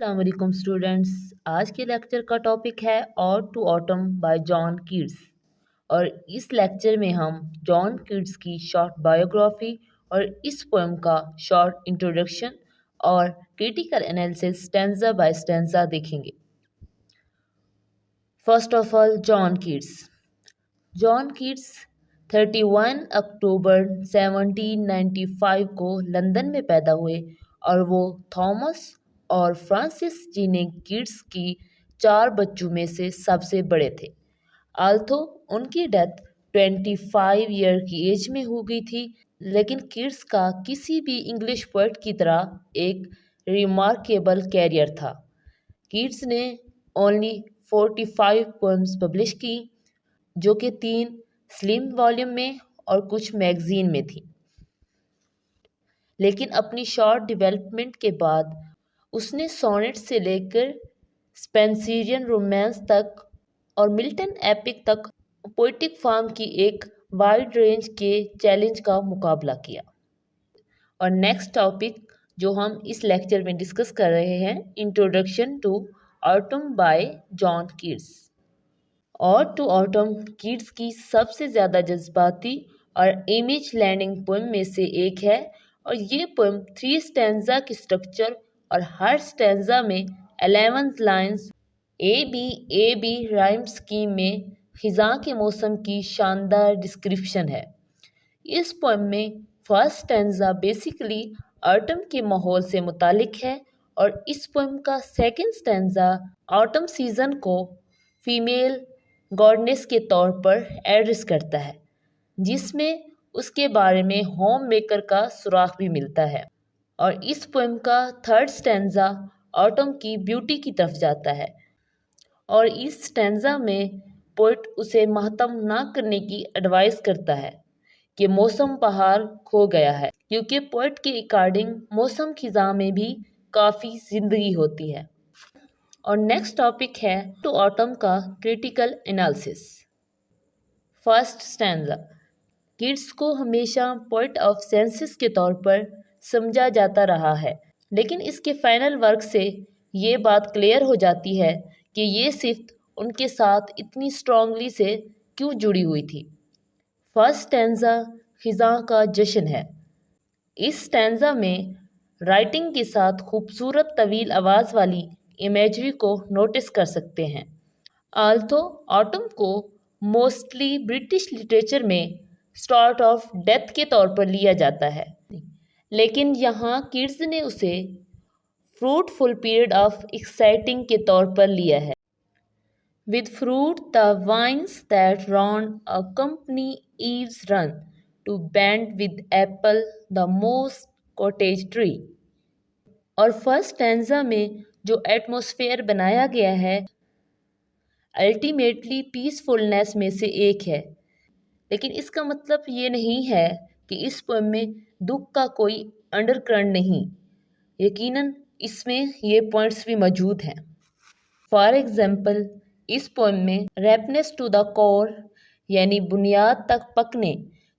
अस्सलाम वालेकुम स्टूडेंट्स। आज के लेक्चर का टॉपिक है ode to autumn by John Keats और इस लेक्चर में हम जॉन कीट्स की शॉर्ट बायोग्राफी और इस पोएम का शॉर्ट इंट्रोडक्शन और critical analysis stanza by stanza देखेंगे। First of all, John Keats 31 October 1795 को लंदन में पैदा हुए और वो थॉमस और फ्रांसिस जीने कीट्स की 4 बच्चों में से सबसे बड़े थे। आल्थो उनकी डेथ 25 ईयर की एज में हो गई थी, लेकिन कीट्स का किसी भी इंग्लिश पोएट की तरह एक रिमार्केबल कैरियर था। कीट्स ने ओनली 45 पोएम्स पब्लिश की, जो कि 3 स्लिम वॉल्यूम में और कुछ मैगजीन में थी। लेकिन अपनी शॉर्ट डेवलपमेंट के बाद उसने सोनेट से लेकर स्पेंसरियन रोमांस तक और मिल्टन एपिक तक पोएटिक फॉर्म की एक वाइड रेंज के चैलेंज का मुकाबला किया। और नेक्स्ट टॉपिक जो हम इस लेक्चर में डिस्कस कर रहे हैं, introduction to autumn by John Keats. Ode to autumn Keats की सबसे ज़्यादा जज्बाती और इमेज लैंडिंग पोएम में से एक है और ये पोएम 3 स्टैंजा की स्ट्रक्चर और हर स्टैंजा में 11 lines A B rhyme scheme में खिज़ां के मौसम की शानदार डिस्क्रिप्शन है। इस पोएम में फर्स्ट स्टैंजा बेसिकली ऑटम के माहौल से मुतालिक है और इस पोएम का सेकंड स्टैंजा ऑटम सीजन को फीमेल गॉडनेस के तौर पर एड्रेस करता है, जिसमें उसके बारे में होम मेकर का सुराग भी मिलता है। और इस पोएम का थर्ड स्टैंजा ऑटम की ब्यूटी की तरफ जाता है और इस स्टैंजा में पोएट उसे मातम ना करने की एडवाइस करता है कि मौसम बहार खो गया है, क्योंकि पोएट के अकॉर्डिंग मौसम खिज़ां में भी काफ़ी ज़िंदगी होती है। और नेक्स्ट टॉपिक है टू ऑटम का critical analysis. First stanza, Keats को हमेशा पोएट ऑफ सेंसेस के तौर पर समझा जाता रहा है, लेकिन इसके फाइनल वर्क से ये बात क्लियर हो जाती है कि ये सिर्फ उनके साथ इतनी स्ट्रांगली से क्यों जुड़ी हुई थी। फर्स्ट स्टैंजा खिज़ां का जश्न है। इस स्टैंजा में राइटिंग के साथ खूबसूरत तवील आवाज़ वाली इमेजरी को नोटिस कर सकते हैं। आल्थो ऑटम को मोस्टली ब्रिटिश लिटरेचर में स्टार्ट ऑफ डेथ के तौर पर लिया जाता है, लेकिन यहाँ कीट्स ने उसे फ्रूटफुल पीरियड ऑफ एक्साइटिंग के तौर पर लिया है। With fruit the vines that round a company eaves run, to bend with apple the most cottage tree। और फर्स्ट स्टैंजा में जो एटमॉस्फेयर बनाया गया है अल्टीमेटली पीसफुलनेस में से एक है, लेकिन इसका मतलब ये नहीं है कि इस पोएम में दुख का कोई अंडरकरंट नहीं। यकीनन इसमें ये पॉइंट्स भी मौजूद हैं। फॉर एग्जाम्पल, इस पोएम में रैपनेस टू द कोर यानी बुनियाद तक पकने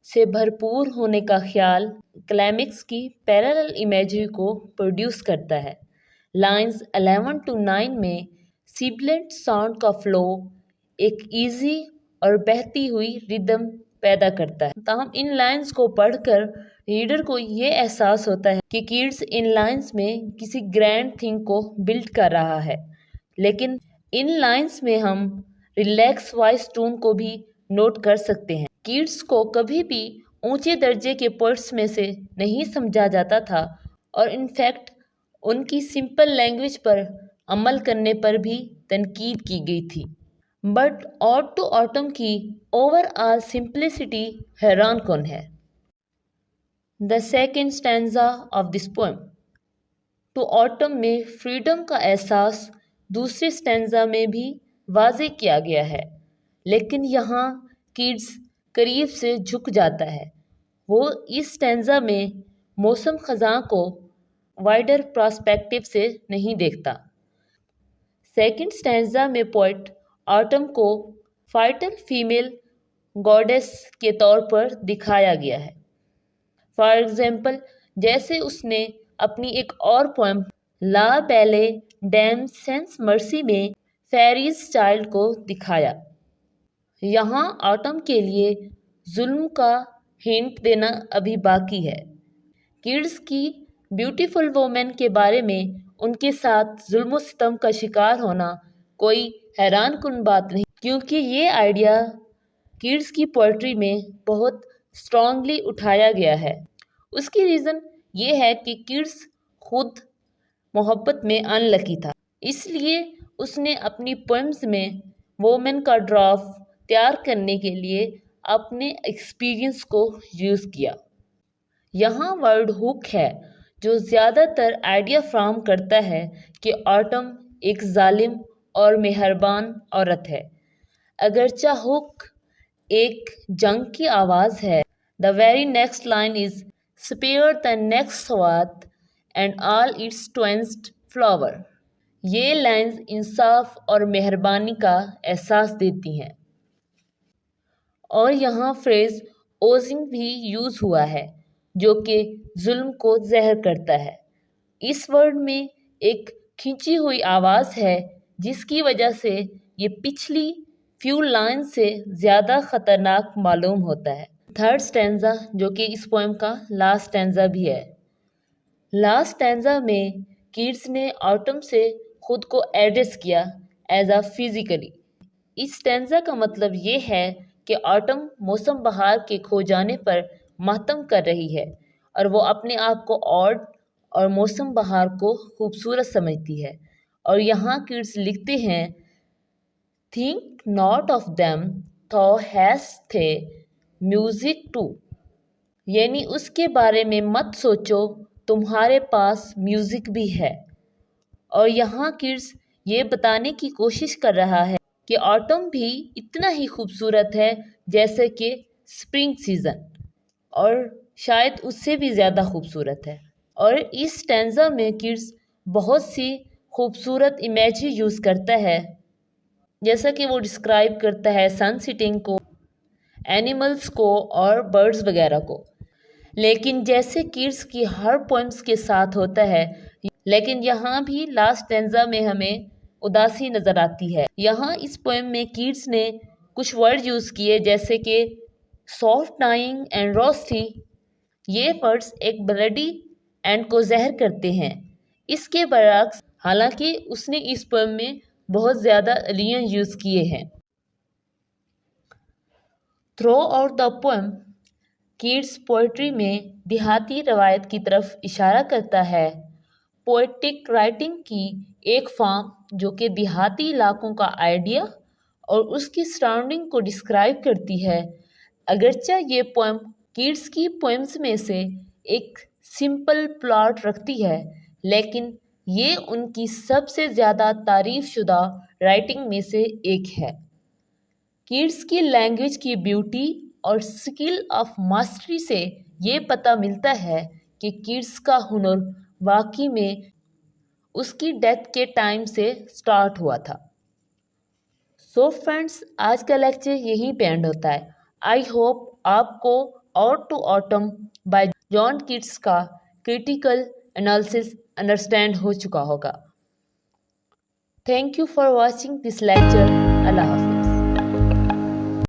से भरपूर होने का ख्याल क्लाइमेक्स की पैरेलल इमेजरी को प्रोड्यूस करता है। लाइंस 11 to 9 में सिबिलेंट साउंड का फ्लो एक इजी और बहती हुई रिदम पैदा करता है। ताहम इन लाइंस को पढ़कर रीडर को ये एहसास होता है कि कीट्स इन लाइंस में किसी ग्रैंड थिंग को बिल्ड कर रहा है, लेकिन इन लाइंस में हम रिलैक्स वॉइस टोन को भी नोट कर सकते हैं। कीट्स को कभी भी ऊंचे दर्जे के पोएट्स में से नहीं समझा जाता था और इनफैक्ट उनकी सिंपल लैंग्वेज पर अमल करने पर भी तनकीद की गई थी। बट ऑड टू ऑटम की ओवरऑल सिंप्लिसिटी हैरान कौन है। The second stanza of this poem, to autumn में फ्रीडम का एहसास दूसरे स्टैंजा में भी वाज़े किया गया है, लेकिन यहाँ कीट्स करीब से झुक जाता है। वो इस स्टैंजा में मौसम खज़ां को वाइडर पर्सपेक्टिव से नहीं देखता। सेकंड स्टैंजा में पोएट ऑटम को फाइटल फीमेल गॉडेस के तौर पर दिखाया गया है। फॉर एग्जाम्पल, जैसे उसने अपनी एक और पोएम لا بیلے ڈیم سینس مرسی میں فیریز چائلڈ کو دکھایا۔ یہاں آٹم کے لیے ظلم کا ہنٹ دینا ابھی باقی ہے۔ کڈز کی بیوٹیفل وومن کے بارے میں ان کے ساتھ ظلم و ستم کا شکار ہونا کوئی حیران کن بات نہیں، کیونکہ یہ آئیڈیا کڈز کی پوئٹری میں بہت اسٹرانگلی اٹھایا گیا ہے۔ اس کی ریزن یہ ہے کہ کڈز خود محبت میں ان لکی تھا، اس لیے اس نے اپنی پوئمز میں وومن کا ڈرافٹ تیار کرنے کے لیے اپنے ایکسپیرئنس کو یوز کیا۔ یہاں ورڈ ہک ہے جو زیادہ تر آئیڈیا فراہم کرتا ہے کہ آٹم ایک ظالم اور مہربان عورت ہے۔ اگرچہ ہک ایک جنگ کی آواز ہے، the very next line is spare the next swath and all its twinsed flower۔ یہ لائنز انصاف اور مہربانی کا احساس دیتی ہیں۔ اور یہاں فریز اوزنگ بھی یوز ہوا ہے جو کہ ظلم کو ظاہر کرتا ہے۔ اس ورڈ میں ایک کھنچی ہوئی آواز ہے جس کی وجہ سے یہ پچھلی فیو لائن سے زیادہ خطرناک معلوم ہوتا ہے۔ تھرڈ سٹینزا جو کہ اس پوئم کا لاسٹ سٹینزا بھی ہے۔ لاسٹ سٹینزا میں کڈز نے آٹم سے خود کو ایڈریس کیا ایز اے فزیکلی۔ اس سٹینزا کا مطلب یہ ہے کہ آٹم موسم بہار کے کھو جانے پر ماتم کر رہی ہے اور وہ اپنے آپ کو آڈ اور موسم بہار کو خوبصورت سمجھتی ہے۔ اور یہاں کڈز لکھتے ہیں "Think not of them, thou hast they music too"، یعنی اس کے بارے میں مت سوچو، تمہارے پاس میوزک بھی ہے۔ اور یہاں کڈز یہ بتانے کی کوشش کر رہا ہے کہ آٹم بھی اتنا ہی خوبصورت ہے جیسے کہ اسپرنگ سیزن، اور شاید اس سے بھی زیادہ خوبصورت ہے۔ اور اس سٹینزا میں کڈز بہت سی خوبصورت امیجری یوز کرتا ہے، جیسا کہ وہ ڈسکرائب کرتا ہے سن سیٹنگ کو، اینیملز کو اور برڈز وغیرہ کو۔ لیکن جیسے کڈز کی ہر پوئمز کے ساتھ ہوتا ہے، لیکن یہاں بھی لاسٹ سٹینزا میں ہمیں اداسی نظر آتی ہے۔ یہاں اس پوئم میں کڈز نے کچھ ورڈ یوز کیے جیسے کہ سافٹ ڈائنگ اینڈ روسٹی۔ یہ ورڈز ایک بلڈی اینڈ کو ظاہر کرتے ہیں، اس کے برعکس، حالانکہ اس نے اس پوئم میں بہت زیادہ الین یوز کیے ہیں۔ Through out the poem, kids poetry میں دیہاتی روایت کی طرف اشارہ کرتا ہے، پوئٹک رائٹنگ کی ایک فارم جو کہ دیہاتی علاقوں کا آئیڈیا اور اس کی سراؤنڈنگ کو ڈسکرائب کرتی ہے۔ اگرچہ یہ پوئم کڈز کی پوئمز میں سے ایک سمپل پلاٹ رکھتی ہے، لیکن یہ ان کی سب سے زیادہ تعریف شدہ رائٹنگ میں سے ایک ہے۔ کڈز کی لینگویج کی بیوٹی اور اسکل آف ماسٹری سے یہ پتہ ملتا ہے کہ کڈز کا ہنر واقعی میں اس کی ڈیتھ کے ٹائم سے سٹارٹ ہوا تھا۔ سو فرینڈز، آج کا لیکچر یہیں پہ اینڈ ہوتا ہے۔ آئی ہوپ آپ کو ode to autumn by John Keats کا کریٹیکل انالیسس انڈرسٹینڈ ہو چکا ہوگا۔ Thank you for watching this lecture. اللہ حافظ۔